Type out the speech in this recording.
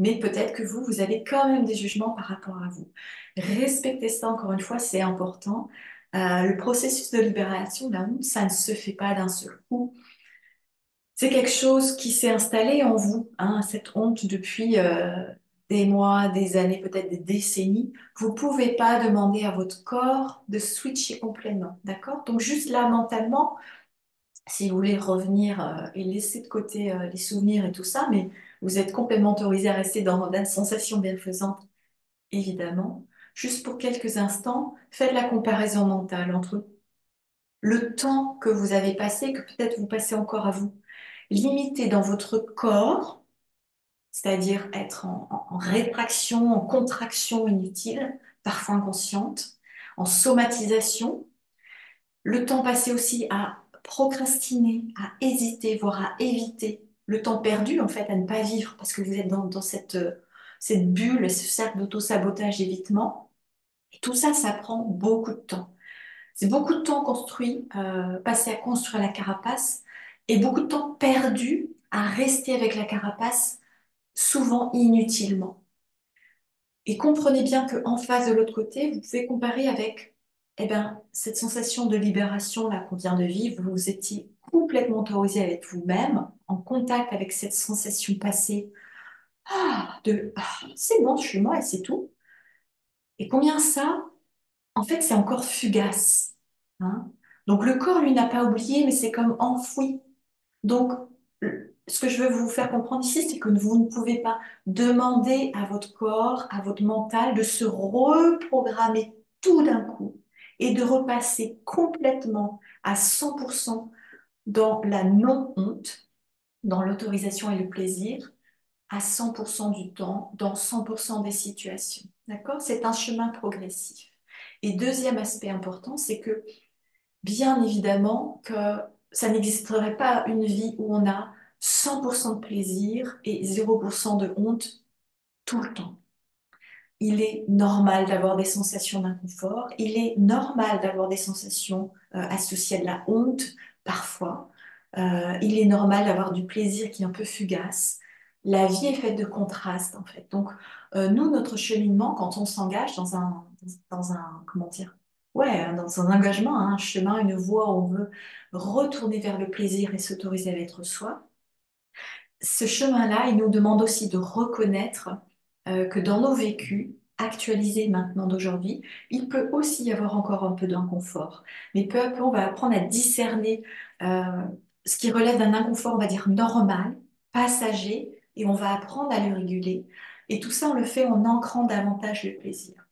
mais peut-être que vous, vous avez quand même des jugements par rapport à vous. Respectez ça, encore une fois, c'est important. Le processus de libération de la honte, ça ne se fait pas d'un seul coup. C'est quelque chose qui s'est installé en vous, hein, cette honte depuis des mois, des années, peut-être des décennies. Vous ne pouvez pas demander à votre corps de switcher complètement, d'accord? Donc juste là, mentalement, si vous voulez revenir et laisser de côté les souvenirs et tout ça, mais vous êtes complètement autorisé à rester dans la sensation bienfaisante, évidemment. Juste pour quelques instants, faites la comparaison mentale entre le temps que vous avez passé, que peut-être vous passez encore à vous limiter dans votre corps, c'est-à-dire être en rétraction, en contraction inutile, parfois inconsciente, en somatisation, le temps passé aussi à procrastiner, à hésiter, voire à éviter, le temps perdu en fait à ne pas vivre parce que vous êtes dans cette bulle, ce cercle d'auto-sabotage, d'évitement. Et tout ça, ça prend beaucoup de temps. C'est beaucoup de temps construit, passé à construire la carapace et beaucoup de temps perdu à rester avec la carapace, souvent inutilement. Et comprenez bien qu'en face de l'autre côté, vous pouvez comparer avec eh ben, cette sensation de libération là qu'on vient de vivre. Vous étiez complètement autorisé avec vous-même, en contact avec cette sensation passée. C'est bon, je suis moi et c'est tout. Et combien ça, en fait, c'est encore fugace. Hein. Donc le corps, lui, n'a pas oublié, mais c'est comme enfoui. Donc, ce que je veux vous faire comprendre ici, c'est que vous ne pouvez pas demander à votre corps, à votre mental de se reprogrammer tout d'un coup et de repasser complètement à 100% dans la non-honte, dans l'autorisation et le plaisir, à 100% du temps, dans 100% des situations. D'accord? C'est un chemin progressif. Et deuxième aspect important, c'est que bien évidemment que ça n'existerait pas une vie où on a 100% de plaisir et 0% de honte tout le temps. Il est normal d'avoir des sensations d'inconfort, il est normal d'avoir des sensations associées à de la honte parfois. Il est normal d'avoir du plaisir qui est un peu fugace. La vie est faite de contrastes en fait. Donc nous, notre cheminement, quand on s'engage comment dire, ouais, dans un engagement, hein, un chemin, une voie où on veut retourner vers le plaisir et s'autoriser à être soi, ce chemin-là, il nous demande aussi de reconnaître que dans nos vécus, actualisés maintenant d'aujourd'hui, il peut aussi y avoir encore un peu d'inconfort. Mais peu à peu, on va apprendre à discerner euh, ce qui relève d'un inconfort, on va dire normal, passager, et on va apprendre à le réguler. Et tout ça, on le fait en ancrant davantage le plaisir.